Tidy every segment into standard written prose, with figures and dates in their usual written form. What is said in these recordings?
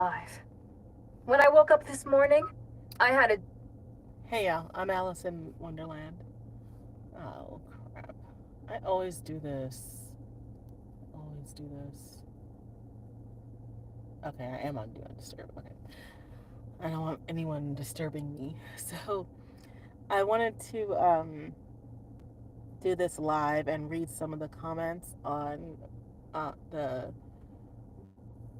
alive. When I woke up this morning, I had a. Hey y'all, I'm Alice in Wonderland. Oh crap. I always do this. Always do this. Okay, I am on Do Not Disturb. Okay. I don't want anyone disturbing me. So I wanted to do this live and read some of the comments on the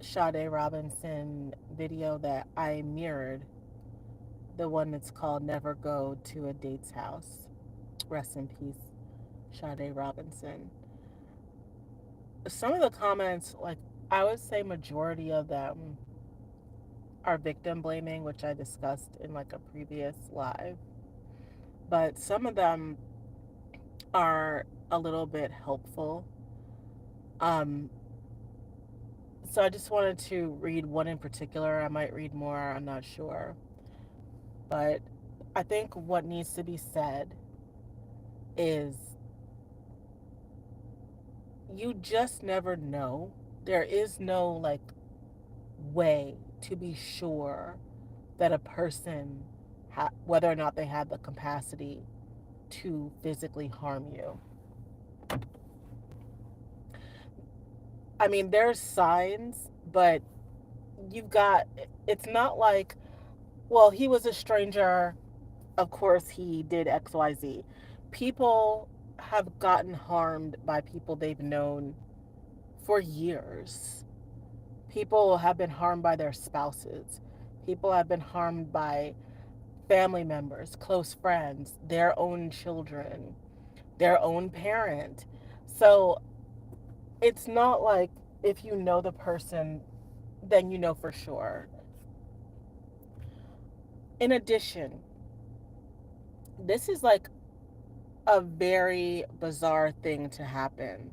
Sade Robinson video that I mirrored. The one that's called Never Go to a Date's House. Rest in peace, Sade Robinson. Some of the comments, like I would say majority of them are victim blaming, which I discussed in like a previous live. But some of them are a little bit helpful. Um, so I just wanted to read one in particular. I might read more, I'm not sure. But I think what needs to be said is you just never know. There is no like way to be sure that a person, whether or not they have the capacity to physically harm you. I mean, there's signs, but you've got, it's not like, well, he was a stranger. Of course, he did XYZ. People have gotten harmed by people they've known for years. People have been harmed by their spouses. People have been harmed by family members, close friends, their own children, their own parent. So it's not like if you know the person, then you know for sure. In addition, this is like a very bizarre thing to happen.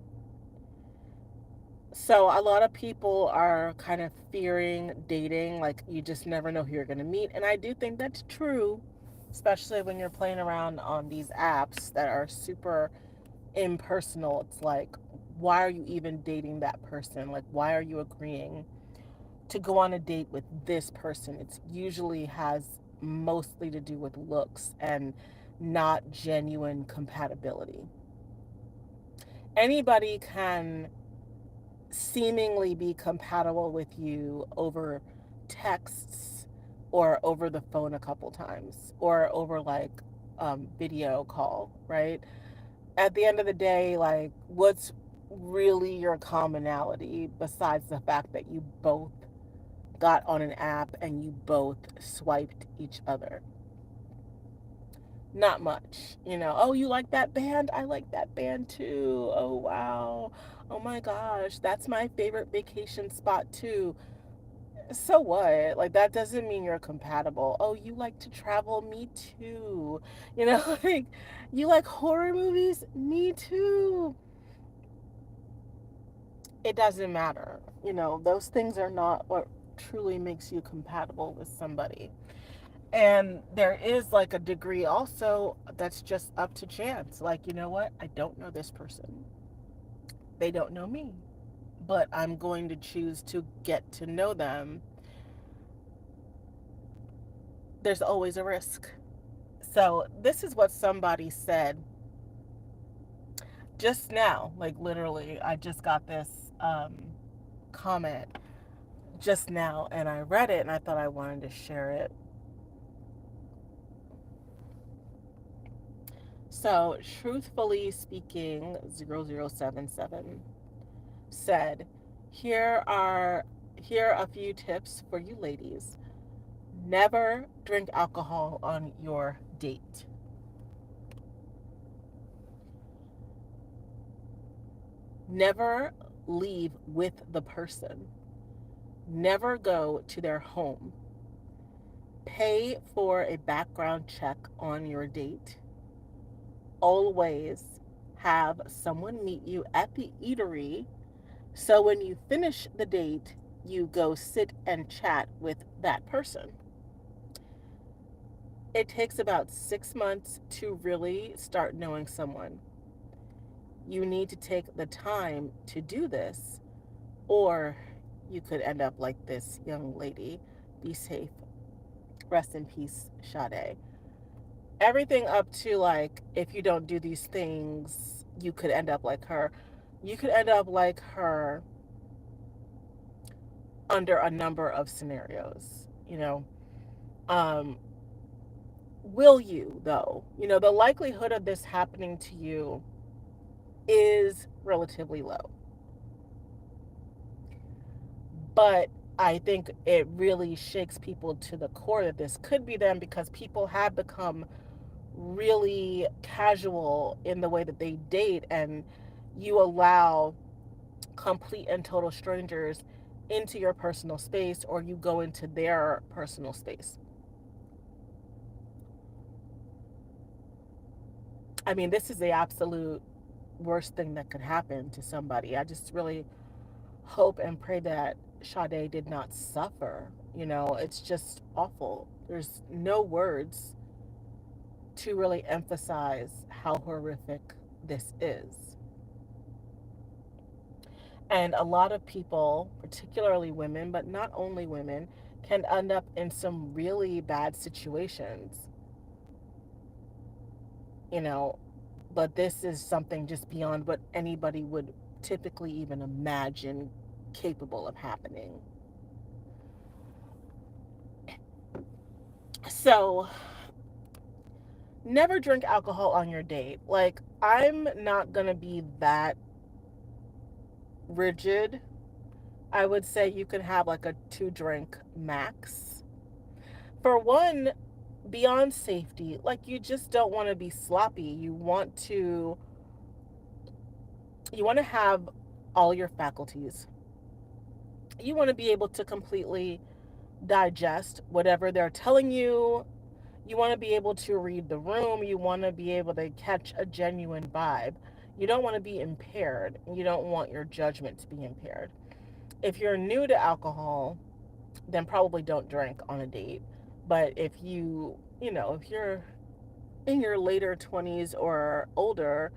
So a lot of people are kind of fearing dating, like you just never know who you're going to meet. And I do think that's true, especially when you're playing around on these apps that are super impersonal. It's like, why are you even dating that person? Like, why are you agreeing to go on a date with this person? It's usually has mostly to do with looks and not genuine compatibility. Anybody can seemingly be compatible with you over texts or over the phone a couple times or over like video call, right? At the end of the day, like, what's really your commonality besides the fact that you both got on an app and you both swiped each other? Not much. Oh, you like that band? I like that band too. Oh, wow. Oh my gosh, that's my favorite vacation spot too. So what? Like, that doesn't mean you're compatible. Oh, you like to travel? Me too. Like, you like horror movies? Me too. It doesn't matter. Those things are not what truly makes you compatible with somebody. And there is like a degree also that's just up to chance. Like, you know what? I don't know this person. They don't know me. But I'm going to choose to get to know them. There's always a risk. So, this is what somebody said just now. Like, literally, I just got this comment just now and I read it and I thought I wanted to share it. So, truthfully speaking, 0077 said, "Here are a few tips for you ladies. Never drink alcohol on your date. Never leave with the person. Never go to their home. Pay for a background check on your date. Always have someone meet you at the eatery so when you finish the date, you go sit and chat with that person. It takes about 6 months to really start knowing someone. You need to take the time to do this, or you could end up like this young lady. Be safe. Rest in peace, Sade. Everything up to like, if you don't do these things, you could end up like her. You could end up like her under a number of scenarios, you know. Um, will you, though? You know, the likelihood of this happening to you is relatively low. But I think it really shakes people to the core that this could be them because people have become really casual in the way that they date, and you allow complete and total strangers into your personal space, or you go into their personal space. I mean, this is the absolute worst thing that could happen to somebody. I just really hope and pray that Sade did not suffer. You know, it's just awful. There's no words to really emphasize how horrific this is. And a lot of people, particularly women, but not only women, can end up in some really bad situations, you know. But this is something just beyond what anybody would typically even imagine capable of happening. So, never drink alcohol on your date. Like, I'm not gonna be that rigid. I would say you can have like a 2 drink max. For one, beyond safety, like you just don't want to be sloppy. You want to have all your faculties. You want to be able to completely digest whatever they're telling you. You want to be able to read the room. You want to be able to catch a genuine vibe. You don't want to be impaired. You don't want your judgment to be impaired. If you're new to alcohol, then probably don't drink on a date. But if you're in your later 20s or older,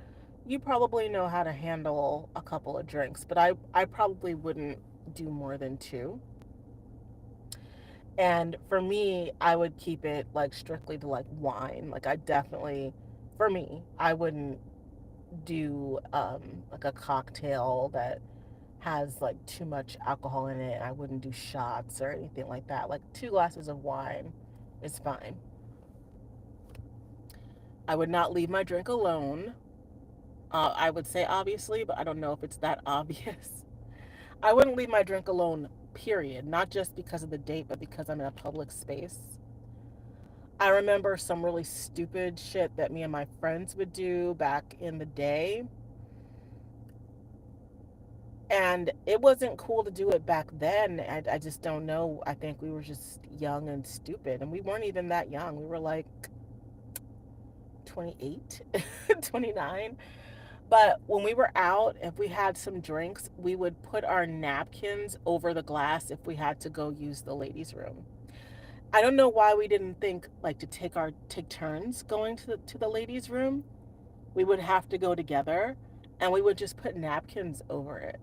you probably know how to handle a couple of drinks. But I probably wouldn't do more than 2. And for me, I would keep it like strictly to like wine. Like I definitely, for me, I wouldn't do like a cocktail that has like too much alcohol in it. I wouldn't do shots or anything like that. Like 2 glasses of wine is fine. I would not leave my drink alone. I would say obviously, but I don't know if it's that obvious. I wouldn't leave my drink alone, period. Not just because of the date, but because I'm in a public space. I remember some really stupid shit that me and my friends would do back in the day. And it wasn't cool to do it back then. I just don't know. I think we were just young and stupid. And we weren't even that young. We were like 28, 29. But when we were out, if we had some drinks, we would put our napkins over the glass if we had to go use the ladies' room. I don't know why we didn't think like to take turns going to the ladies' room. We would have to go together and we would just put napkins over it.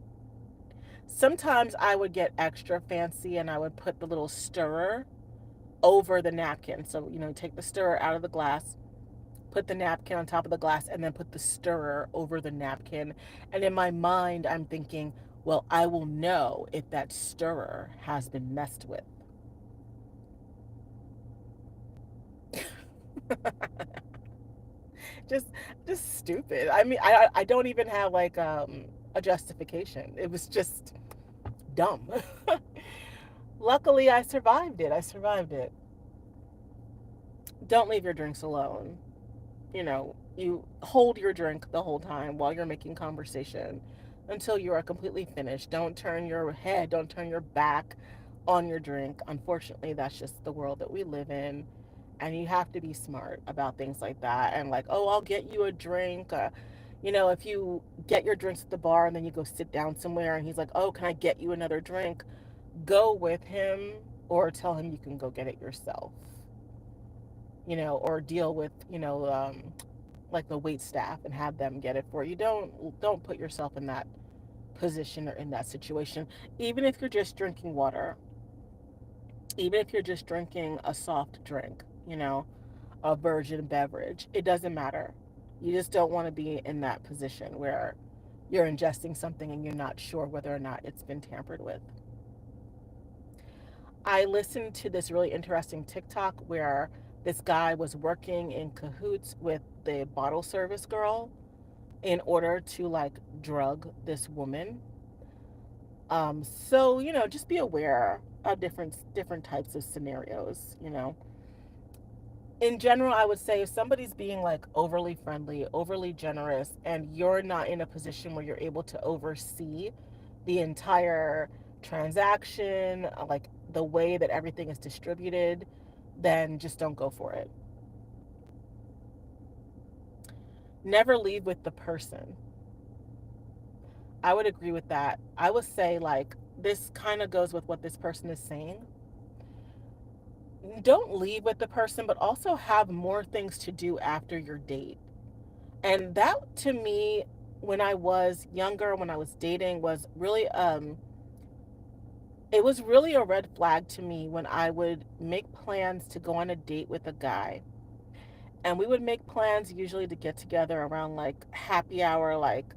Sometimes I would get extra fancy and I would put the little stirrer over the napkin. So, take the stirrer out of the glass, put the napkin on top of the glass, and then put the stirrer over the napkin. And in my mind, I'm thinking, well, I will know if that stirrer has been messed with. just just stupid. I mean, I don't even have like a justification. It was just dumb. Luckily, I survived it. I survived it. Don't leave your drinks alone. You hold your drink the whole time while you're making conversation until you are completely finished. Don't turn your head, don't turn your back on your drink. Unfortunately, that's just the world that we live in. And you have to be smart about things like that. And like, oh, I'll get you a drink. If you get your drinks at the bar and then you go sit down somewhere and he's like, oh, can I get you another drink? Go with him or tell him you can go get it yourself, or deal with, like the wait staff and have them get it for you. Don't put yourself in that position or in that situation. Even if you're just drinking water, even if you're just drinking a soft drink, a virgin beverage, it doesn't matter. You just don't want to be in that position where you're ingesting something and you're not sure whether or not it's been tampered with. I listened to this really interesting TikTok where this guy was working in cahoots with the bottle service girl in order to like drug this woman. So just be aware of different types of scenarios. In general, I would say if somebody's being like overly friendly, overly generous, and you're not in a position where you're able to oversee the entire transaction, like the way that everything is distributed, then just don't go for it. Never leave with the person. I would agree with that. I would say, like, this kind of goes with what this person is saying. Don't leave with the person, but also have more things to do after your date. And that to me, when I was younger, when I was dating, was really it was really a red flag to me when I would make plans to go on a date with a guy. And we would make plans usually to get together around like happy hour, like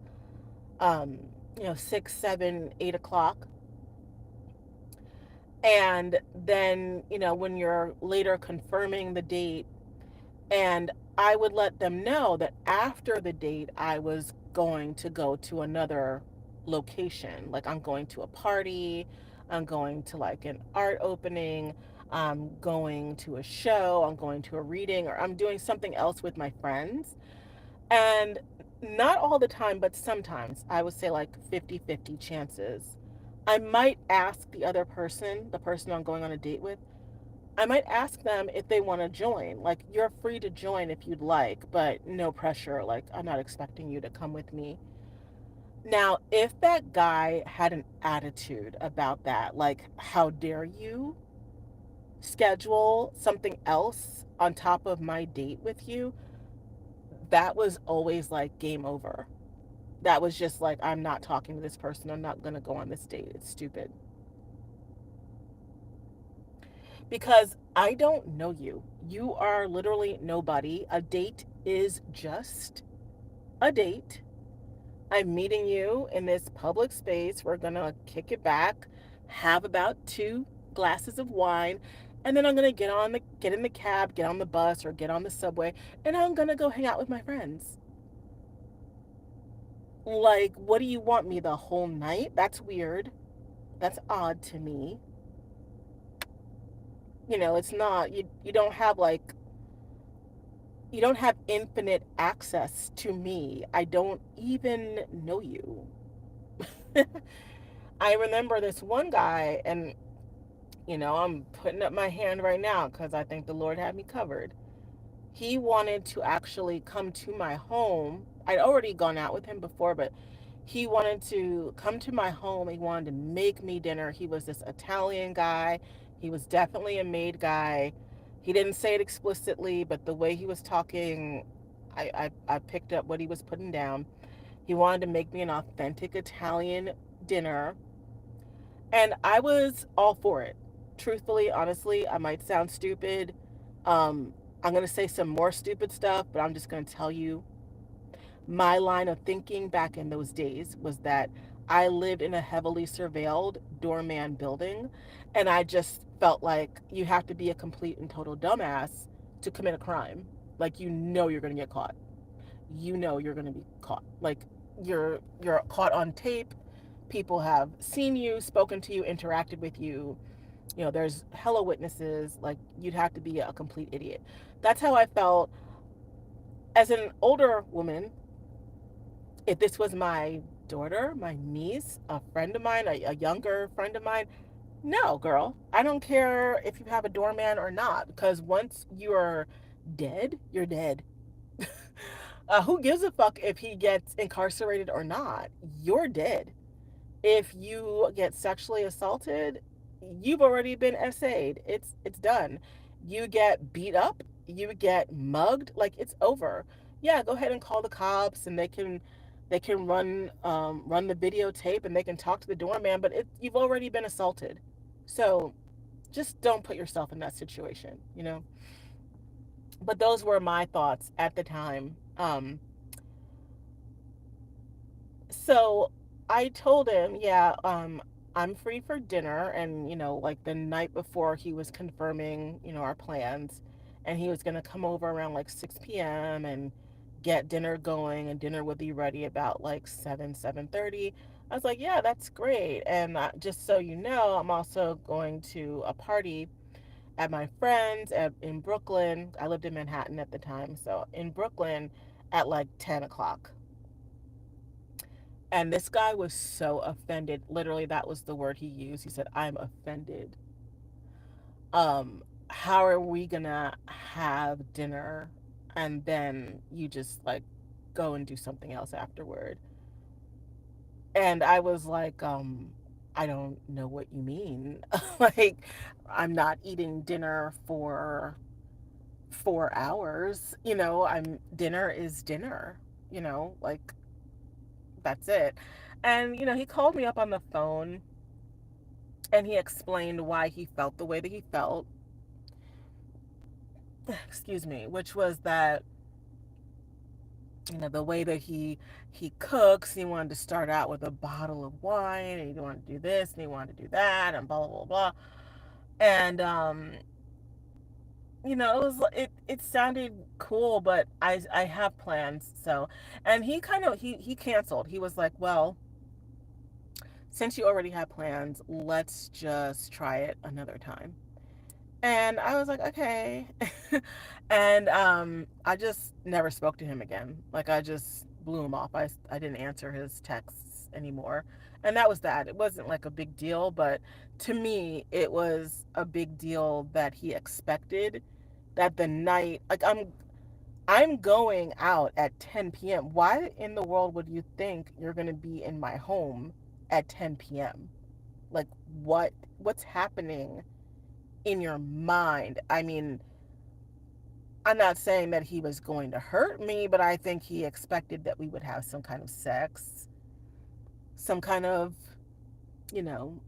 6, 7, 8 o'clock. And then, when you're later confirming the date, and I would let them know that after the date, I was going to go to another location. Like, I'm going to a party, I'm going to like an art opening, I'm going to a show, I'm going to a reading, or I'm doing something else with my friends. And not all the time, but sometimes I would say like 50-50 chances. I might ask the other person, the person I'm going on a date with, I might ask them if they want to join. Like, you're free to join if you'd like, but no pressure. Like, I'm not expecting you to come with me. Now, if that guy had an attitude about that, like, how dare you schedule something else on top of my date with you, that was always like game over. That was just like, I'm not talking to this person. I'm not going to go on this date. It's stupid. Because I don't know you. You are literally nobody. A date is just a date. I'm meeting you in this public space. We're going to kick it back, have about 2 glasses of wine, and then I'm going to get in the cab, get on the bus or get on the subway, and I'm going to go hang out with my friends. Like, what do you want me the whole night? That's weird. That's odd to me. It's not you don't have like you don't have infinite access to me. I don't even know you. I remember this one guy, and I'm putting up my hand right now because I think the Lord had me covered. He wanted to actually come to my home. I'd already gone out with him before, but he wanted to come to my home. He wanted to make me dinner. He was this Italian guy. He was definitely a maid guy. He didn't say it explicitly, but the way he was talking, I picked up what he was putting down. He wanted to make me an authentic Italian dinner, and I was all for it. Truthfully, honestly, I might sound stupid. I'm going to say some more stupid stuff, but I'm just going to tell you my line of thinking back in those days was that I lived in a heavily surveilled doorman building, and I just felt like you have to be a complete and total dumbass to commit a crime. Like, you're going to get caught. You're going to be caught. Like, you're caught on tape. People have seen you, spoken to you, interacted with you. There's hella witnesses. Like, you'd have to be a complete idiot. That's how I felt as an older woman. If this was my daughter, my niece, a friend of mine, a younger friend of mine, no, girl. I don't care if you have a doorman or not, because once you're dead, you're dead. Who gives a fuck if he gets incarcerated or not? You're dead. If you get sexually assaulted, you've already been essayed. It's done. You get beat up, you get mugged, like, it's over. Yeah, go ahead and call the cops and they can They can run the videotape and they can talk to the doorman, but you've already been assaulted. So just don't put yourself in that situation, you know? But those were my thoughts at the time. So I told him, yeah, I'm free for dinner. And, like the night before, he was confirming, our plans. And he was going to come over around like 6 p.m. and get dinner going. And dinner would be ready about like 7:30. I was like, yeah, that's great. And just so you know, I'm also going to a party at my friend's in Brooklyn. I lived in Manhattan at the time. So in Brooklyn at like 10 o'clock. And this guy was so offended. Literally, that was the word he used. He said, I'm offended. How are we gonna have dinner and then you just like go and do something else afterward? And I was like, I don't know what you mean. Like, I'm not eating dinner for 4 hours. Dinner is dinner, like that's it. And, he called me up on the phone and he explained why he felt the way that he felt. Excuse me, which was that, the way that he cooks, he wanted to start out with a bottle of wine and he wanted to do this and he wanted to do that and blah blah blah. And it sounded cool, but I have plans. So, and he kind of he canceled. He was like, well, since you already have plans, let's just try it another time. And I was like, okay. And I just never spoke to him again. Like, I just blew him off. I didn't answer his texts anymore. And that was that. It wasn't like a big deal, but to me, it was a big deal that he expected that the night, like, I'm going out at 10 p.m. Why in the world would you think you're going to be in my home at 10 p.m.? Like, what's happening in your mind? I mean, I'm not saying that he was going to hurt me, but I think he expected that we would have some kind of sex, some kind of, you know,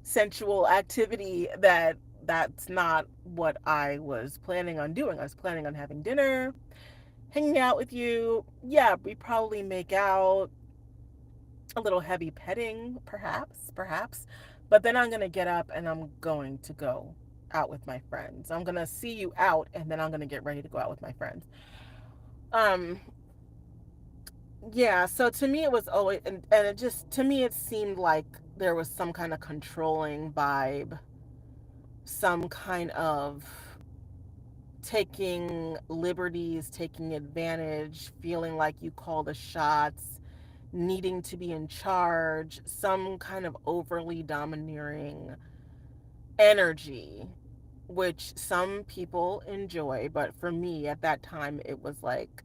sensual activity that's not what I was planning on doing. I was planning on having dinner, hanging out with you. Yeah, we probably make out, a little heavy petting, perhaps. But then I'm going to get up and I'm going to go out with my friends. I'm going to see you out and then I'm going to get ready to go out with my friends. Um, yeah, so to me it was always, and it just, to me it seemed like there was some kind of controlling vibe, some kind of taking liberties, taking advantage, feeling like you call the shots, needing to be in charge, some kind of overly domineering energy, which some people enjoy. But for me at that time, it was like,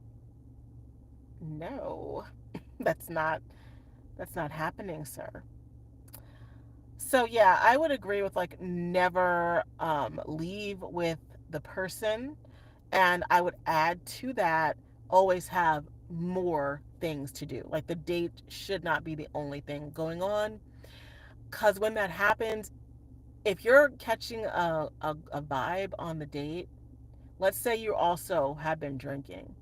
no, that's not that's not happening, sir. So yeah, I would agree with like never leave with the person, and I would add to that, always have more things to do. Like the date should not be the only thing going on, because when that happens, if you're catching a vibe on the date, let's say you also have been drinking.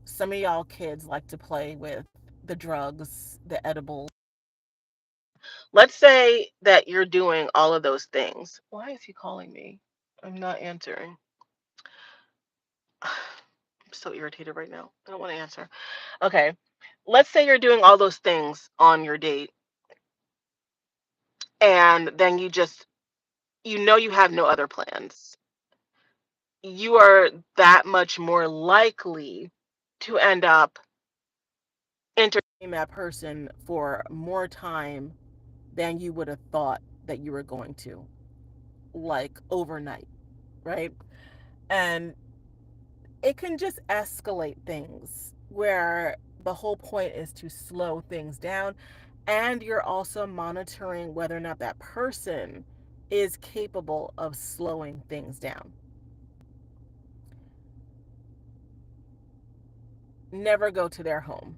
Some of y'all kids like to play with the drugs, the edibles. Let's say that you're doing all of those things. Why is he calling me? I'm not answering. I'm so irritated right now. I don't want to answer. Okay. Let's say you're doing all those things on your date and then you have no other plans. You are that much more likely to end up entertaining that person for more time than you would have thought that you were going to, like overnight, right? And it can just escalate things where the whole point is to slow things down, and you're also monitoring whether or not that person is capable of slowing things down. never go to their home.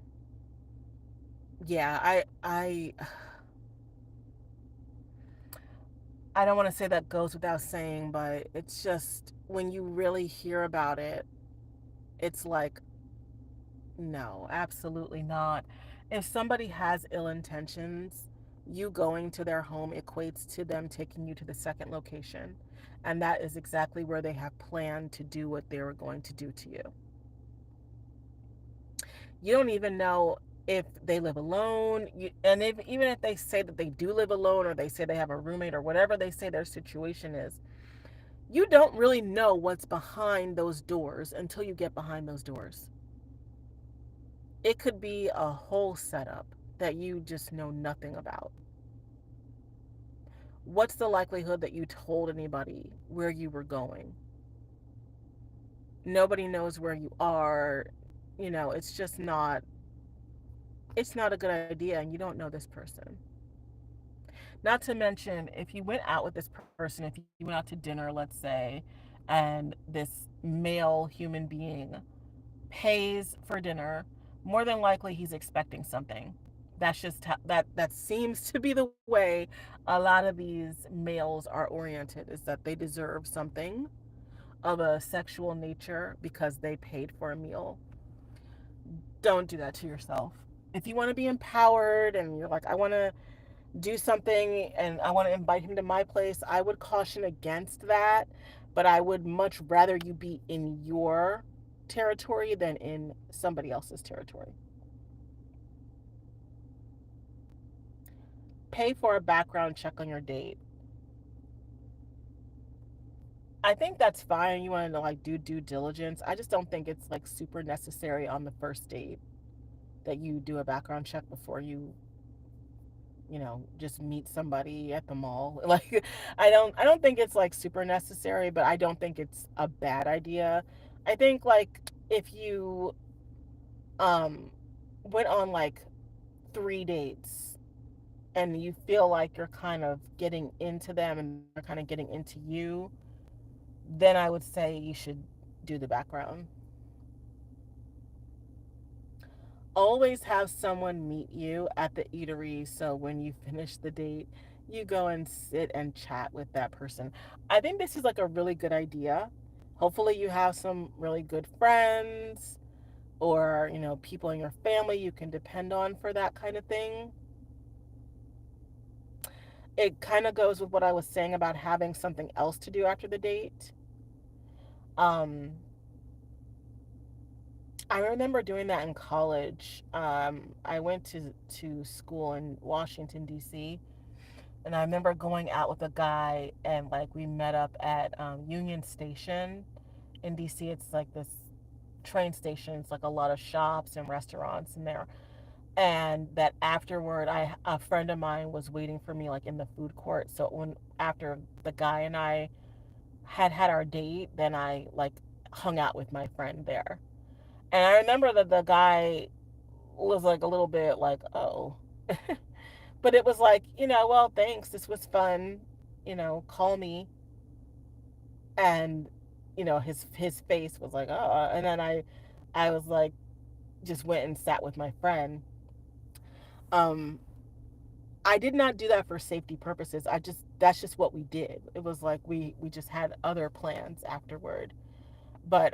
Yeah, I don't want to say that goes without saying, but it's just when you really hear about it, it's like, no, absolutely not. If somebody has ill intentions, you going to their home equates to them taking you to the second location. And that is exactly where they have planned to do what they were going to do to you. You don't even know if they live alone. And even if they say that they do live alone, or they say they have a roommate, or whatever they say their situation is, you don't really know what's behind those doors until you get behind those doors. It could be a whole setup that you just know nothing about. What's the likelihood that you told anybody where you were going? Nobody knows where you are. It's just not a good idea, and you don't know this person. Not to mention, if you went out with this person, if you went out to dinner, let's say, and this male human being pays for dinner, more than likely he's expecting something. That's just that seems to be the way a lot of these males are oriented, is that they deserve something of a sexual nature because they paid for a meal. Don't do that to yourself. If you want to be empowered and you're like, I want to do something and I want to invite him to my place, I would caution against that. But I would much rather you be in your territory than in somebody else's territory. Pay for a background check on your date. I think that's fine. You want to like do due diligence. I just don't think it's like super necessary on the first date that you do a background check before you just meet somebody at the mall. Like I don't think it's like super necessary, but I don't think it's a bad idea. I think like if you um went on like 3 dates and you feel like you're kind of getting into them and they're kind of getting into you, then I would say you should do the background. Always have someone meet you at the eatery so when you finish the date, you go and sit and chat with that person. I think this is like a really good idea. Hopefully, you have some really good friends or, people in your family you can depend on for that kind of thing. It kind of goes with what I was saying about having something else to do after the date. Um, I remember doing that in college. I went to school in Washington, D.C., and I remember going out with a guy and like we met up at Union Station in DC. It's like this train station. It's like a lot of shops and restaurants in there. And that afterward, a friend of mine was waiting for me like in the food court. So when after the guy and I had our date, then I like hung out with my friend there. And I remember that the guy was like a little bit like, oh. But it was like, well, thanks. This was fun. Call me. And his face was like, oh. And then I was like, just went and sat with my friend. Um, I did not do that for safety purposes. That's just what we did. It was like we just had other plans afterward. But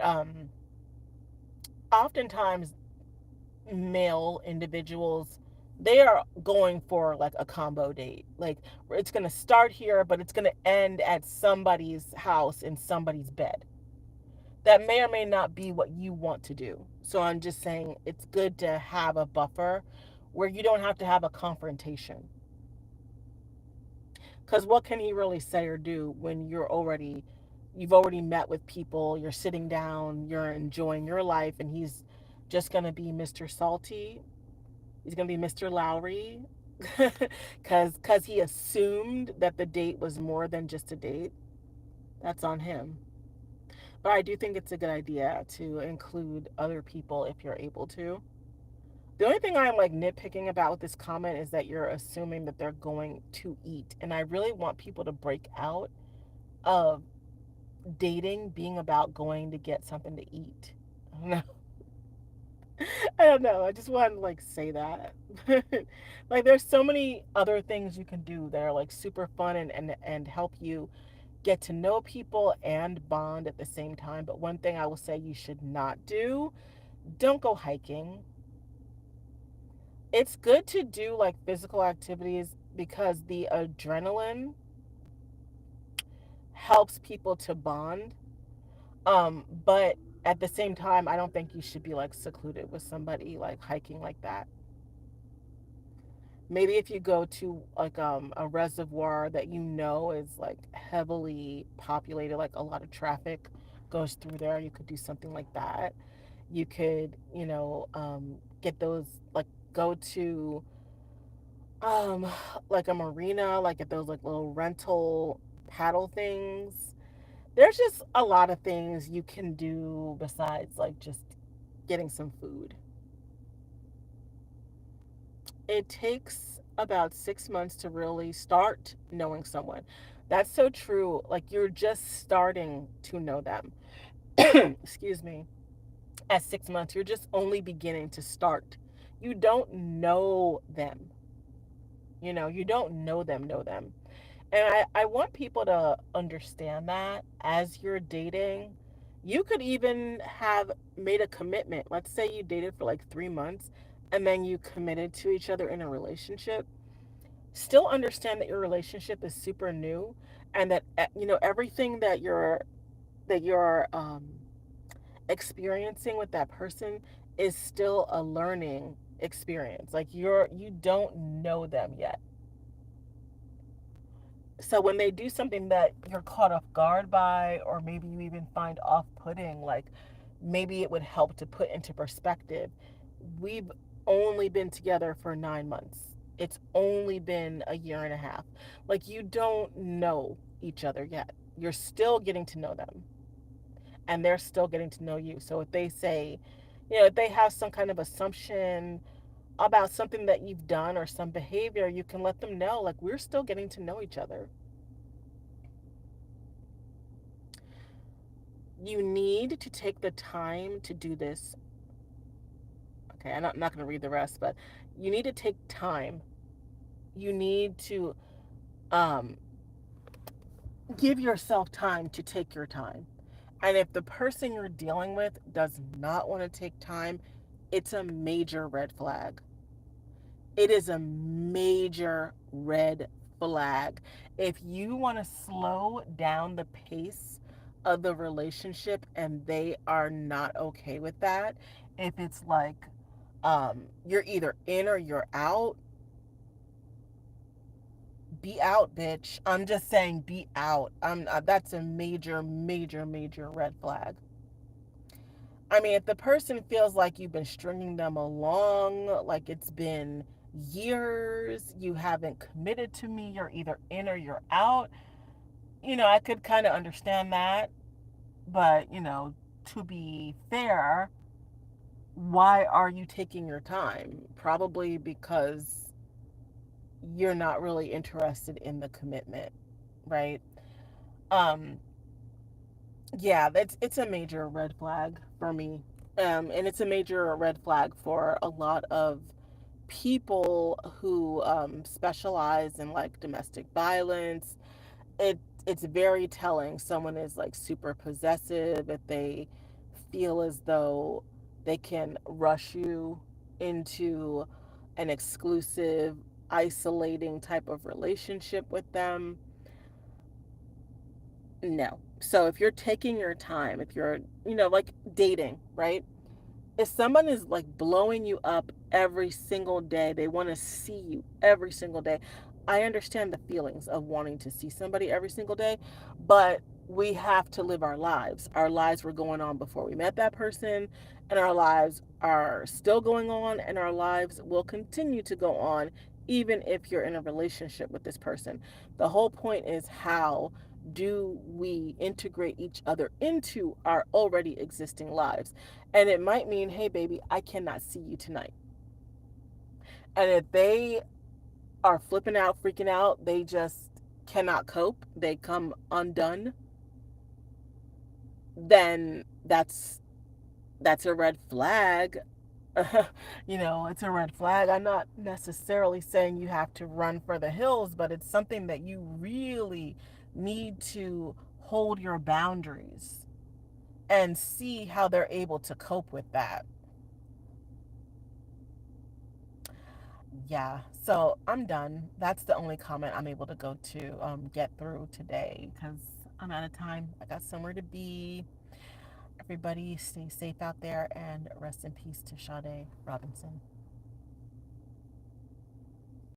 oftentimes male individuals, they are going for like a combo date. Like it's going to start here, but it's going to end at somebody's house in somebody's bed. That may or may not be what you want to do. So I'm just saying it's good to have a buffer where you don't have to have a confrontation. Because what can he really say or do when you've already met with people, you're sitting down, you're enjoying your life, and he's just going to be Mr. Salty. He's going to be Mr. Lowry because he assumed that the date was more than just a date. That's on him. But I do think it's a good idea to include other people if you're able to. The only thing I'm like nitpicking about with this comment is that you're assuming that they're going to eat. And I really want people to break out of dating being about going to get something to eat. I don't know. I just want to like say that. Like there's so many other things you can do that are like super fun and help you get to know people and bond at the same time. But one thing I will say you should not do, don't go hiking. It's good to do like physical activities because the adrenaline helps people to bond. But at the same time, I don't think you should be like secluded with somebody like hiking like that. Maybe if you go to like a reservoir that you know is like heavily populated, like a lot of traffic goes through there, you could do something like that. You could, get those like go to um like a marina, like at those like little rental paddle things. There's just a lot of things you can do besides like just getting some food. It takes about 6 months to really start knowing someone. That's so true. Like you're just starting to know them. Excuse me. At 6 months, you're just only beginning to start. You don't know them. You don't know them. And I want people to understand that as you're dating, you could even have made a commitment. Let's say you dated for like 3 months and then you committed to each other in a relationship. Still understand that your relationship is super new and that everything that you're experiencing with that person is still a learning experience. Like you don't know them yet. So when they do something that you're caught off guard by, or maybe you even find off-putting, like maybe it would help to put into perspective, we've only been together for 9 months. It's only been a year and a half. Like you don't know each other yet. You're still getting to know them and they're still getting to know you. So if they say, if they have some kind of assumption about something that you've done or some behavior, you can let them know, like, we're still getting to know each other. You need to take the time to do this. Okay, I'm not going to read the rest, but you need to take time. You need to um, give yourself time to take your time. And if the person you're dealing with does not want to take time, it's a major red flag. It is a major red flag. If you want to slow down the pace of the relationship and they are not okay with that, if it's like you're either in or you're out, be out, bitch. I'm just saying be out. That's a major major major red flag. I mean, if the person feels like you've been stringing them along, like it's been years, you haven't committed to me, you're either in or you're out, I could kind of understand that. But, to be fair, why are you taking your time? Probably because you're not really interested in the commitment, right? Um, yeah, it's a major red flag for me. And it's a major red flag for a lot of people who specialize in like domestic violence. It's very telling. Someone is like super possessive if they feel as though they can rush you into an exclusive, isolating type of relationship with them. No. So if you're taking your time, if you're, like dating, right? If someone is like blowing you up every single day, they want to see you every single day. I understand the feelings of wanting to see somebody every single day, but we have to live our lives. Our lives were going on before we met that person, and our lives are still going on, and our lives will continue to go on even if you're in a relationship with this person. The whole point is, how do we integrate each other into our already existing lives? And it might mean, hey, baby, I cannot see you tonight. And if they are flipping out, freaking out, they just cannot cope, they come undone, then that's a red flag. It's a red flag. I'm not necessarily saying you have to run for the hills, but it's something that you really need to hold your boundaries and see how they're able to cope with that. Yeah, so I'm done. That's the only comment I'm able to go to get through today because I'm out of time. I got somewhere to be. Everybody stay safe out there and rest in peace to Sade Robinson.